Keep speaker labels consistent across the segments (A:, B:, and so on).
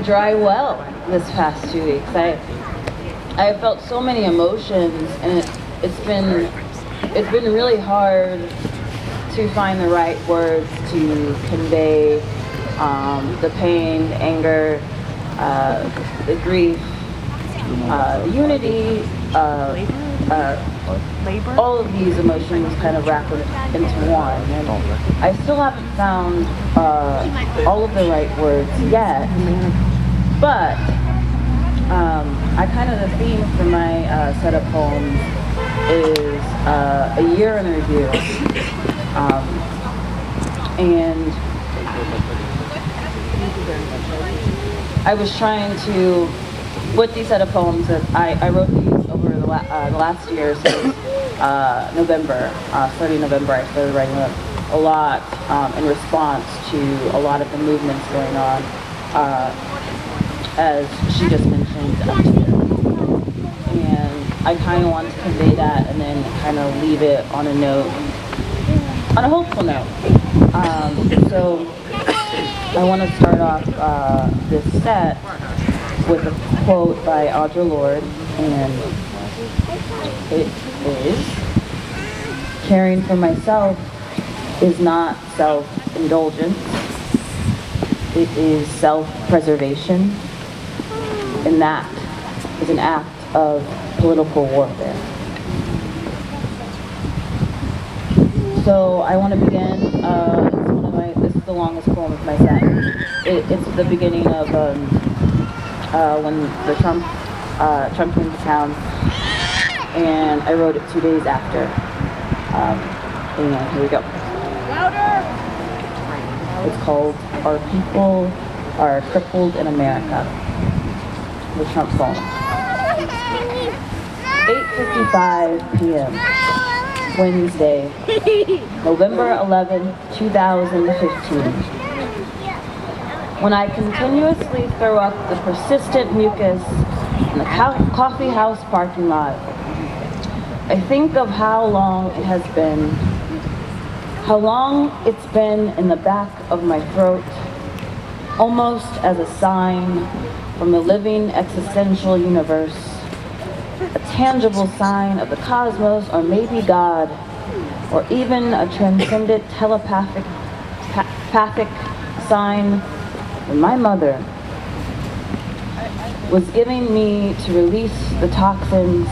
A: a dry well this past 2 weeks. I felt so many emotions, and it's been really hard to find the right words to convey the pain, the anger, the grief, unity, all of these emotions kind of wrapped into one. And I still haven't found all of the right words yet, but I kind of, the theme for my set of poems is a year in review. And I was trying to, with these set of poems, that I wrote these over the last year, so November, starting November, I started writing a lot in response to a lot of the movements going on, as she just mentioned up here. And I kind of wanted to convey that and then kind of leave it on a note, on a hopeful note. So I want to start off this set with a quote by Audre Lorde, and it is, "Caring for myself is not self-indulgence, it is self-preservation, and that is an act of political warfare." So I want to begin, this is the longest poem of my set. It's the beginning of when the Trump came to town, and I wrote it 2 days after. And here we go. Louder! It's called "Our People Are Crippled in America," the Trump poem. 8:55 p.m. Wednesday, November 11, 2015. When I continuously throw up the persistent mucus in the coffee house parking lot, I think of how long it has been, how long it's been in the back of my throat, almost as a sign from the living existential universe, a tangible sign of the cosmos, or maybe God, or even a transcendent telepathic sign when my mother was giving me to release the toxins,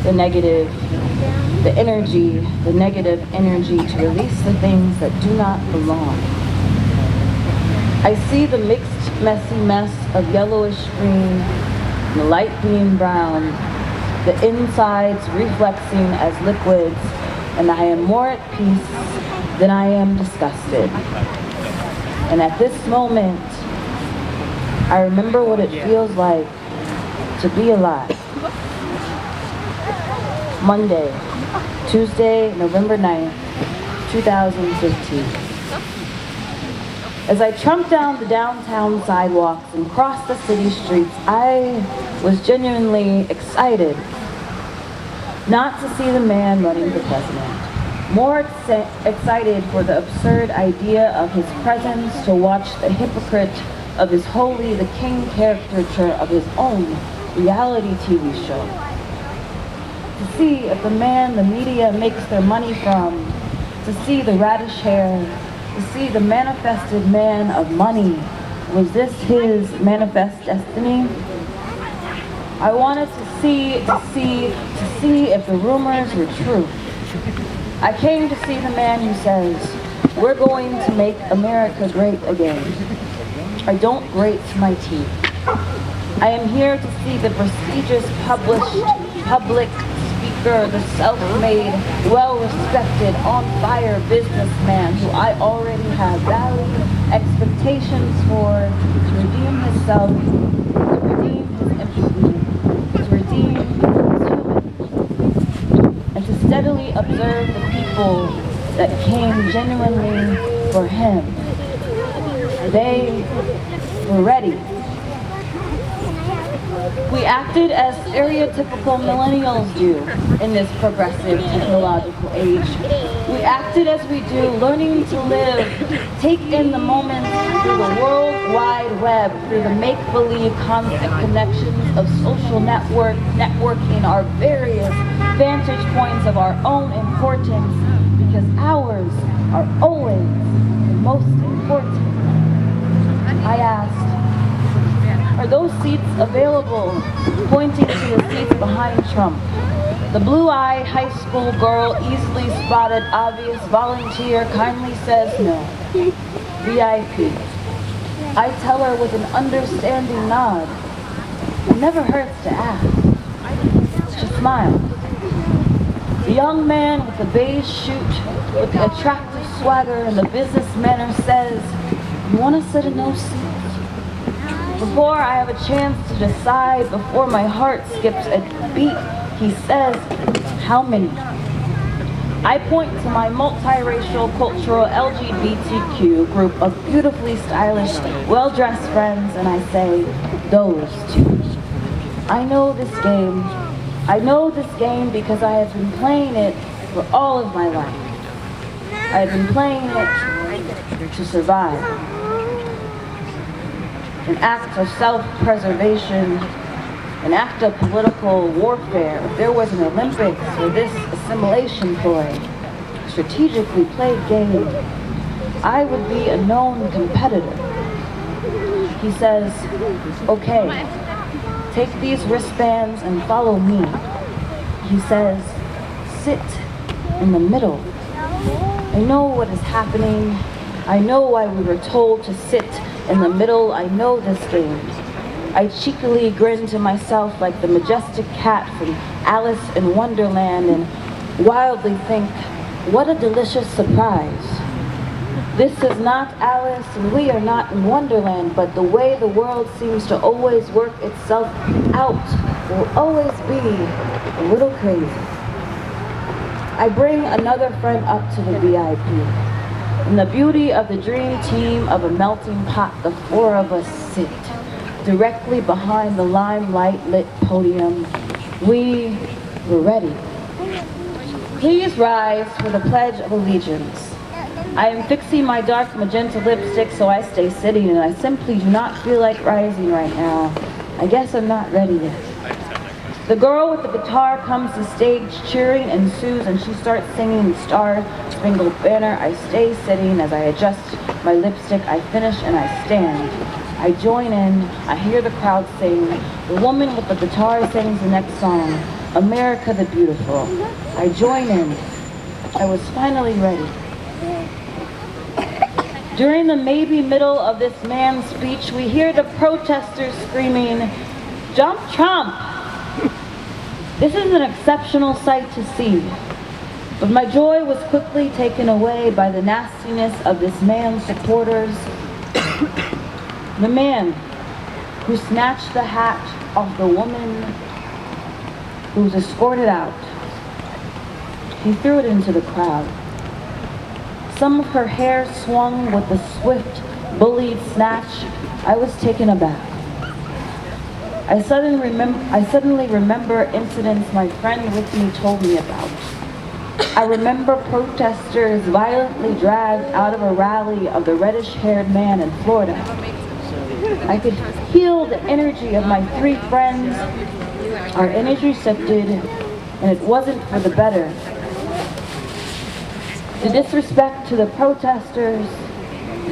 A: the negative energy, to release the things that do not belong. I see the mixed, messy mess of yellowish green and the light being brown, the insides reflexing as liquids, and I am more at peace than I am disgusted. And at this moment, I remember what it feels like to be alive. Monday, Tuesday, November 9th, 2015. As I trumped down the downtown sidewalks and crossed the city streets, I was genuinely excited not to see the man running for president. More excited for the absurd idea of his presence, to watch the hypocrite of his holy, the king caricature of his own reality TV show. To see if the man the media makes their money from, to see the radish hair, to see the manifested man of money. Was this his manifest destiny? I wanted to see if the rumors were true. I came to see the man who says, "We're going to make America great again. I don't grate my teeth." I am here to see the prestigious public speaker, the self-made, well-respected, on-fire businessman who I already have valid expectations for, to redeem himself, to redeem his empathy, to redeem his human, and to steadily observe the people that came genuinely for him. They were ready. We acted as stereotypical millennials do in this progressive technological age. We acted as we do, learning to live, take in the moments through the World Wide Web, through the make-believe constant connections of social networking our various vantage points of our own importance, because ours are always the most important. I asked, are those seats available? Pointing to the seats behind Trump. The blue-eyed high school girl, easily spotted, obvious volunteer, kindly says no. VIP. I tell her with an understanding nod. It never hurts to ask. She smiles. The young man with the beige suit, with the attractive swagger and the business manner says, you want to sit in those seats? Before I have a chance to decide, before my heart skips a beat, he says, how many? I point to my multiracial, cultural, LGBTQ group of beautifully stylish, well-dressed friends, and I say, those two. I know this game. I know this game because I have been playing it for all of my life. I have been playing it to survive. An act of self-preservation, an act of political warfare. If there was an Olympics for this assimilation ploy, strategically played game, I would be a known competitor. He says, okay, take these wristbands and follow me. He says, sit in the middle. I know what is happening. I know why we were told to sit in the middle. I know this game. I cheekily grin to myself like the majestic cat from Alice in Wonderland and wildly think, what a delicious surprise. This is not Alice and we are not in Wonderland, but the way the world seems to always work itself out will always be a little crazy. I bring another friend up to the VIP. In the beauty of the dream team of a melting pot, the four of us sit directly behind the limelight-lit podium. We were ready. Please rise for the Pledge of Allegiance. I am fixing my dark magenta lipstick so I stay sitting, and I simply do not feel like rising right now. I guess I'm not ready yet. The girl with the guitar comes to stage, cheering ensues, and she starts singing the Star-Spangled Banner. I stay sitting as I adjust my lipstick. I finish and I stand. I join in. I hear the crowd sing. The woman with the guitar sings the next song, America the Beautiful. I join in. I was finally ready. During the maybe middle of this man's speech, we hear the protesters screaming, "Jump Trump!" This is an exceptional sight to see, but my joy was quickly taken away by the nastiness of this man's supporters. The man who snatched the hat off the woman who was escorted out. He threw it into the crowd. Some of her hair swung with the swift, bullied snatch. I was taken aback. I suddenly remember incidents my friend with me told me about. I remember protesters violently dragged out of a rally of the reddish-haired man in Florida. I could feel the energy of my three friends. Our energy shifted, and it wasn't for the better. The disrespect to the protesters,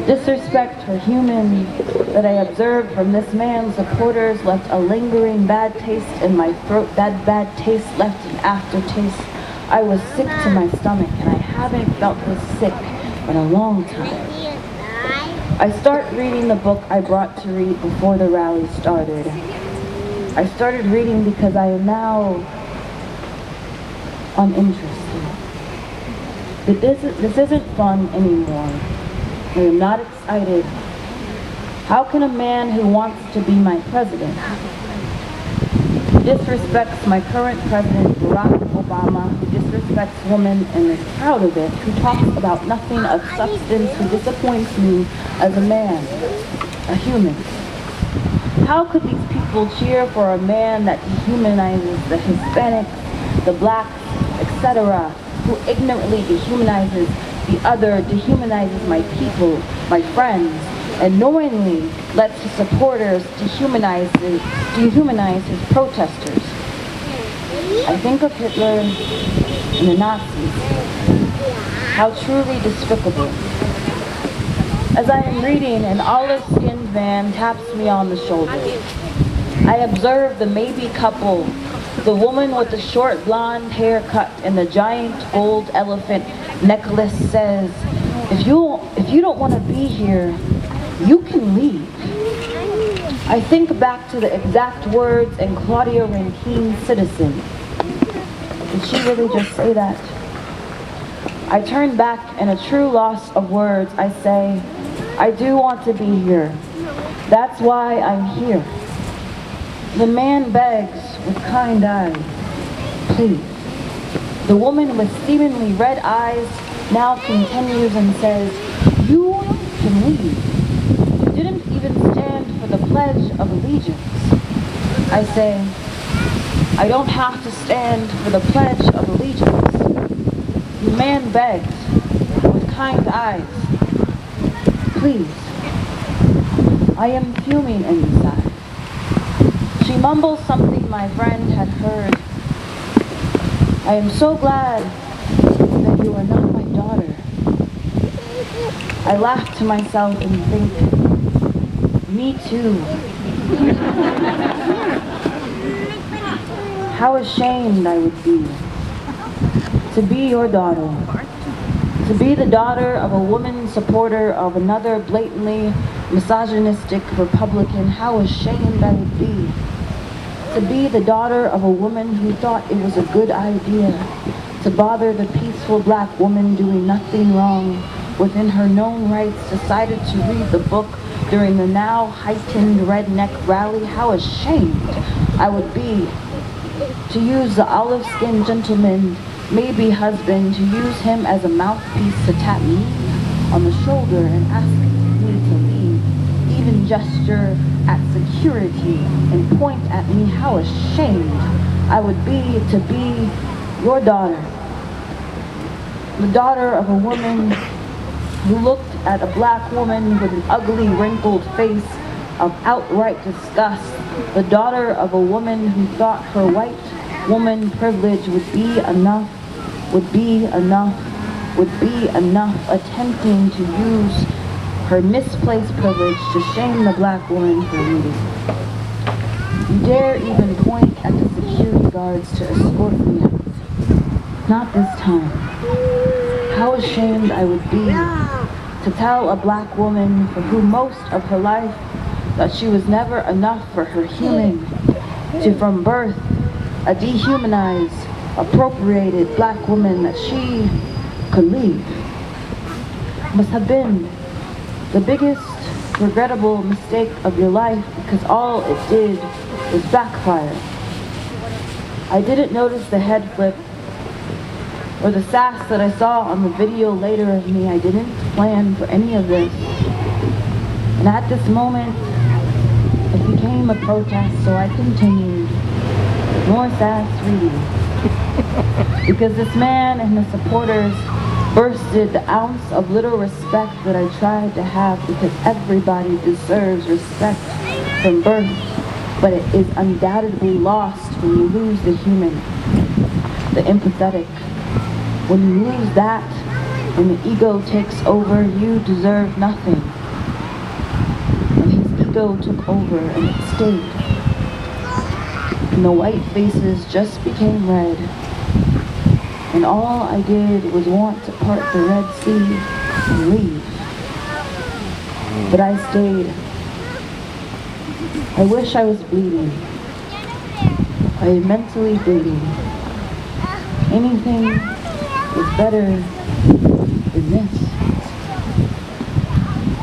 A: disrespect for humans that I observed from this man's supporters left a lingering bad taste in my throat. That bad taste left an aftertaste. I was sick to my stomach, and I haven't felt this sick in a long time. I start reading the book I brought to read before the rally started. I started reading because I am now uninterested. This isn't fun anymore. I am not excited. How can a man who wants to be my president, who disrespects my current president, Barack Obama, who disrespects women and is proud of it, who talks about nothing of substance, who disappoints me as a man, a human? How could these people cheer for a man that dehumanizes the Hispanics, the blacks, etc., who ignorantly dehumanizes the other, dehumanizes my people, my friends, and knowingly lets his supporters dehumanize his protesters. I think of Hitler and the Nazis. How truly despicable. As I am reading, an olive-skinned man taps me on the shoulder. I observe the maybe couple, the woman with the short blonde haircut and the giant gold elephant necklace says, if you don't want to be here, you can leave. I think back to the exact words in Claudia Rankine's Citizen. Did she really just say that? I turn back in a true loss of words. I say, I do want to be here. That's why I'm here. The man begs with kind eyes, please. The woman with seemingly red eyes now continues and says, you can leave. You didn't even stand for the Pledge of Allegiance. I say, I don't have to stand for the Pledge of Allegiance. The man begs with kind eyes, please. I am fuming inside. She mumbles something my friend had heard. I am so glad that you are not my daughter. I laugh to myself and think, me too. How ashamed I would be to be your daughter, to be the daughter of a woman supporter of another blatantly misogynistic Republican. How ashamed I would be to be the daughter of a woman who thought it was a good idea to bother the peaceful black woman doing nothing wrong within her known rights, decided to read the book during the now heightened redneck rally. How ashamed I would be to use the olive-skinned gentleman, maybe husband, to use him as a mouthpiece to tap me on the shoulder and ask me to leave, even gesture at security and point at me. How ashamed I would be to be your daughter, the daughter of a woman who looked at a black woman with an ugly, wrinkled face of outright disgust, the daughter of a woman who thought her white woman privilege would be enough, attempting to use her misplaced privilege to shame the black woman for leaving. You dare even point at the security guards to escort me out. Not this time. How ashamed I would be to tell a black woman for whom most of her life that she was never enough for her human, to from birth a dehumanized, appropriated black woman, that she could leave. Must have been the biggest regrettable mistake of your life, because all it did was backfire. I didn't notice the head flip or the sass that I saw on the video later of me. I didn't plan for any of this. And at this moment, it became a protest, so I continued. More sass reading. Because this man and his supporters bursted the ounce of little respect that I tried to have, because everybody deserves respect from birth, but it is undoubtedly lost when you lose the human, the empathetic. When you lose that, when the ego takes over, you deserve nothing. And his ego took over and it stayed. And the white faces just became red. And all I did was want to part the Red Sea and leave. But I stayed. I wish I was bleeding. I am mentally bleeding. Anything was better than this.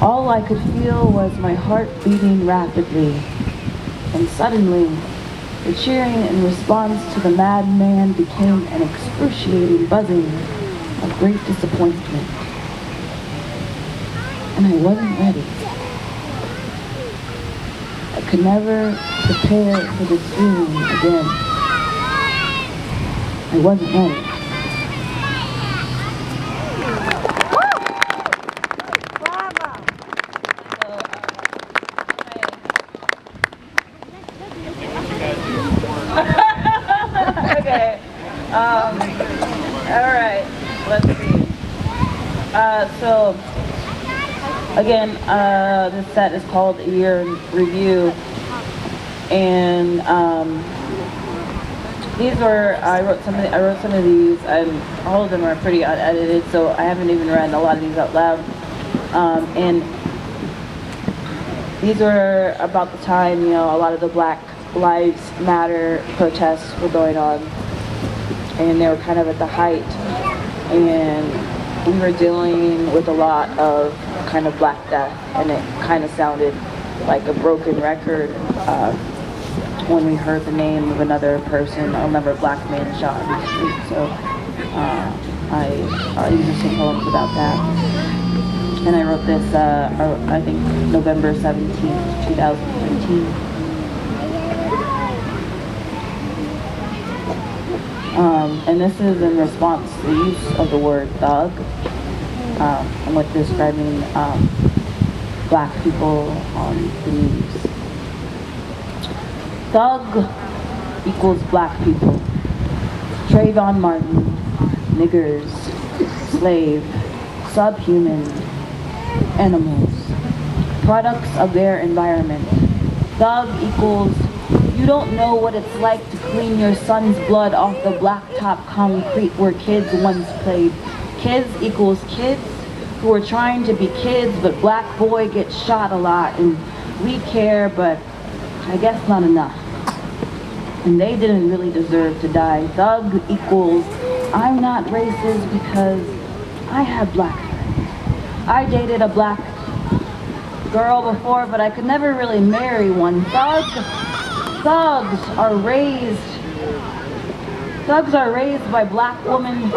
A: All I could feel was my heart beating rapidly. And suddenly, the cheering in response to the madman became an excruciating buzzing of great disappointment. And I wasn't ready. I could never prepare for this feeling again. I wasn't ready. All right, let's see. So again, this set is called A Year in Review, and these were I wrote some of these, and all of them are pretty unedited, so I haven't even read a lot of these out loud. And these were about the time, you know, a lot of the Black Lives Matter protests were going on, and they were kind of at the height, and we were dealing with a lot of kind of Black death, and it kind of sounded like a broken record when we heard the name of another person, another Black man shot in the street. So I used some poems about that. And I wrote this, I think, November 17th, 2013. And this is in response to the use of the word thug, and with describing Black people on the news. Thug equals Black people. Trayvon Martin, niggers, slave, subhuman, animals, products of their environment. Thug equals, you don't know what it's like to clean your son's blood off the blacktop concrete where kids once played. Kids equals kids who are trying to be kids, but Black boy gets shot a lot, and we care, but I guess not enough. And they didn't really deserve to die. Thug equals, I'm not racist because I have Black friends. I dated a Black girl before, but I could never really marry one. Thugs are raised by Black women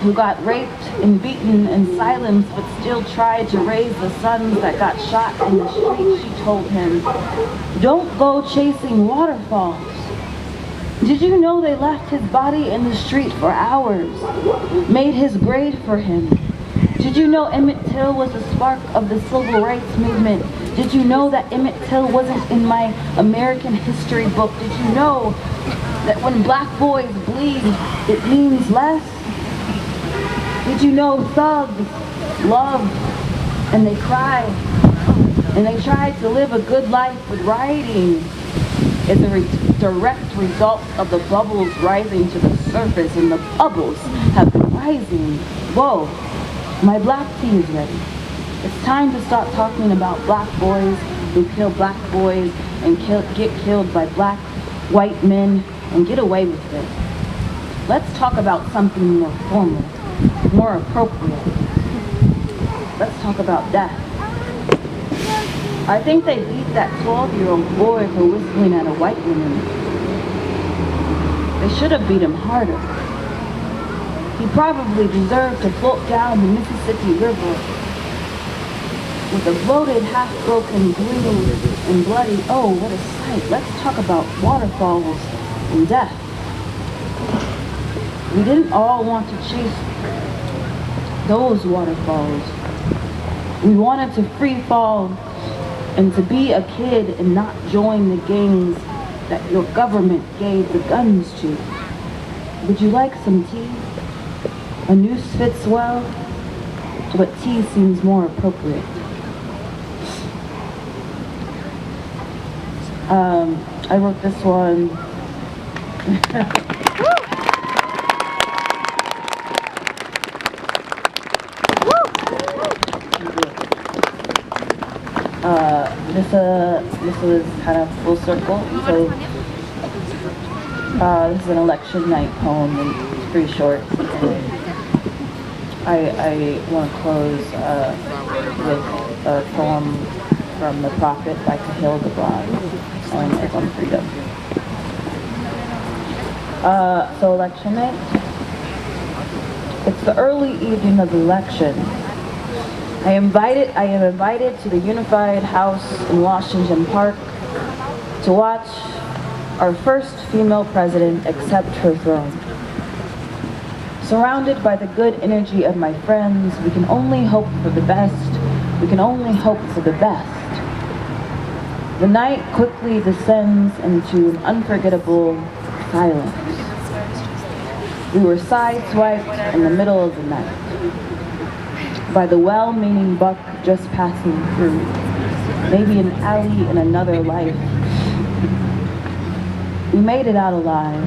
A: who got raped and beaten and silenced, but still tried to raise the sons that got shot in the street. She told him, don't go chasing waterfalls. Did you know they left his body in the street for hours, made his grave for him? Did you know Emmett Till was the spark of the civil rights movement? Did you know that Emmett Till wasn't in my American history book? Did you know that when Black boys bleed, it means less? Did you know thugs love and they cry and they try to live a good life, but rioting is a direct result of the bubbles rising to the surface, and the bubbles have been rising. Whoa. My black tea is ready. It's time to stop talking about Black boys who kill Black boys and get killed by Black white men and get away with it. Let's talk about something more formal, more appropriate. Let's talk about death. I think they beat that 12-year-old boy for whistling at a white woman. They should have beat him harder. He probably deserved to float down the Mississippi River with a bloated, half-broken, blue and bloody. Oh, what a sight. Let's talk about waterfalls and death. We didn't all want to chase those waterfalls. We wanted to free fall and to be a kid and not join the gangs that your government gave the guns to. Would you like some tea? A noose fits well, but tea seems more appropriate. I wrote this one. This was kind of full circle. So this is an election night poem, and it's pretty short. I want to close with a poem from The Prophet by Cahill Gibran, and it's on freedom. So election night. It's the early evening of the election. I am invited to the Unified House in Washington Park to watch our first female president accept her throne. Surrounded by the good energy of my friends, we can only hope for the best. We can only hope for the best. The night quickly descends into an unforgettable silence. We were sideswiped in the middle of the night by the well-meaning buck just passing through, maybe an alley in another life. We made it out alive,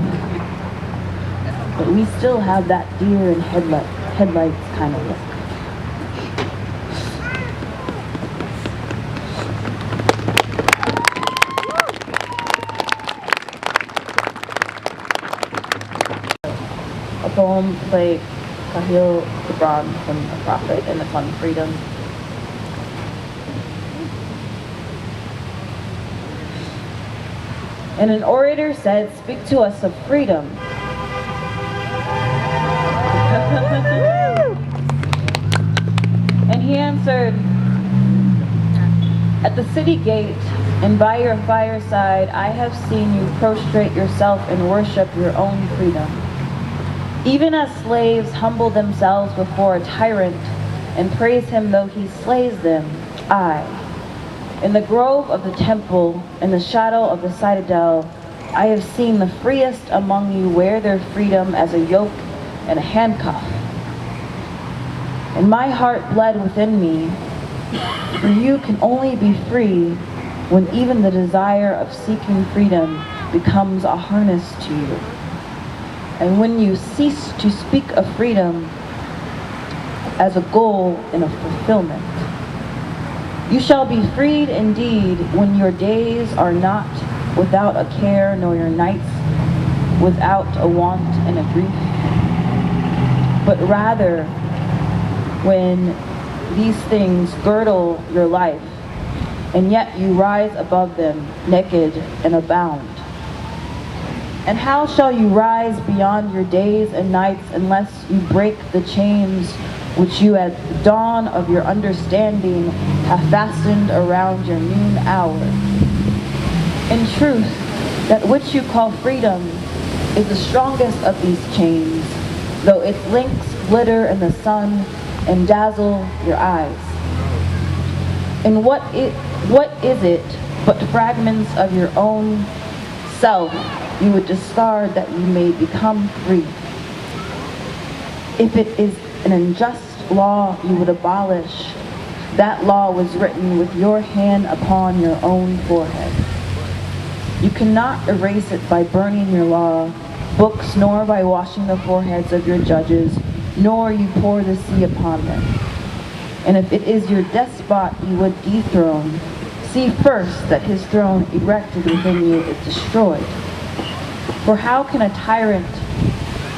A: but we still have that deer in headlights kind of look. A poem played Kahil Gibran from A Prophet, and it's on freedom. And an orator said, "Speak to us of freedom." And he answered, "At the city gate and by your fireside, I have seen you prostrate yourself and worship your own freedom. Even as slaves humble themselves before a tyrant and praise him though he slays them, in the grove of the temple, in the shadow of the citadel, I have seen the freest among you wear their freedom as a yoke and a handcuff. And my heart bled within me, for you can only be free when even the desire of seeking freedom becomes a harness to you. And when you cease to speak of freedom as a goal and a fulfillment, you shall be freed indeed when your days are not without a care, nor your nights without a want and a grief, but rather when these things girdle your life, and yet you rise above them naked and abound. And how shall you rise beyond your days and nights unless you break the chains which you at the dawn of your understanding have fastened around your noon hour? In truth, that which you call freedom is the strongest of these chains, though its links glitter in the sun and dazzle your eyes. And what is it but fragments of your own self you would discard that you may become free? If it is an unjust law you would abolish, that law was written with your hand upon your own forehead. You cannot erase it by burning your law books, nor by washing the foreheads of your judges, nor you pour the sea upon them. And if it is your despot you would dethrone, see first that his throne erected within you is destroyed. For how can a tyrant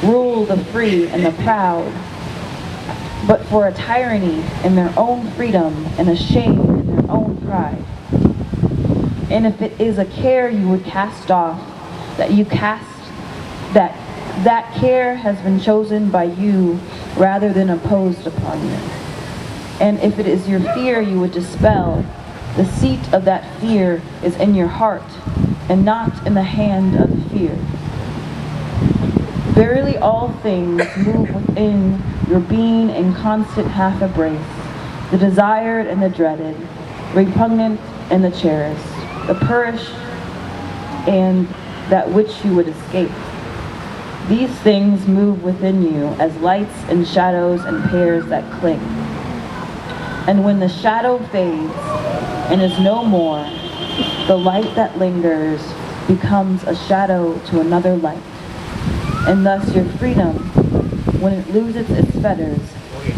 A: rule the free and the proud, but for a tyranny in their own freedom and a shame in their own pride? And if it is a care you would cast off, that care has been chosen by you rather than imposed upon you. And if it is your fear you would dispel, the seat of that fear is in your heart and not in the hand of the fear. Verily all things move within your being in constant half embrace, the desired and the dreaded, repugnant and the cherished, the perished and that which you would escape. These things move within you as lights and shadows and pairs that cling. And when the shadow fades and is no more, the light that lingers becomes a shadow to another light. And thus your freedom, when it loses its fetters,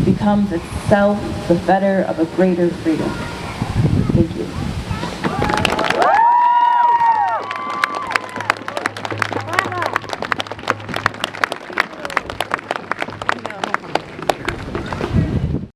A: becomes itself the fetter of a greater freedom.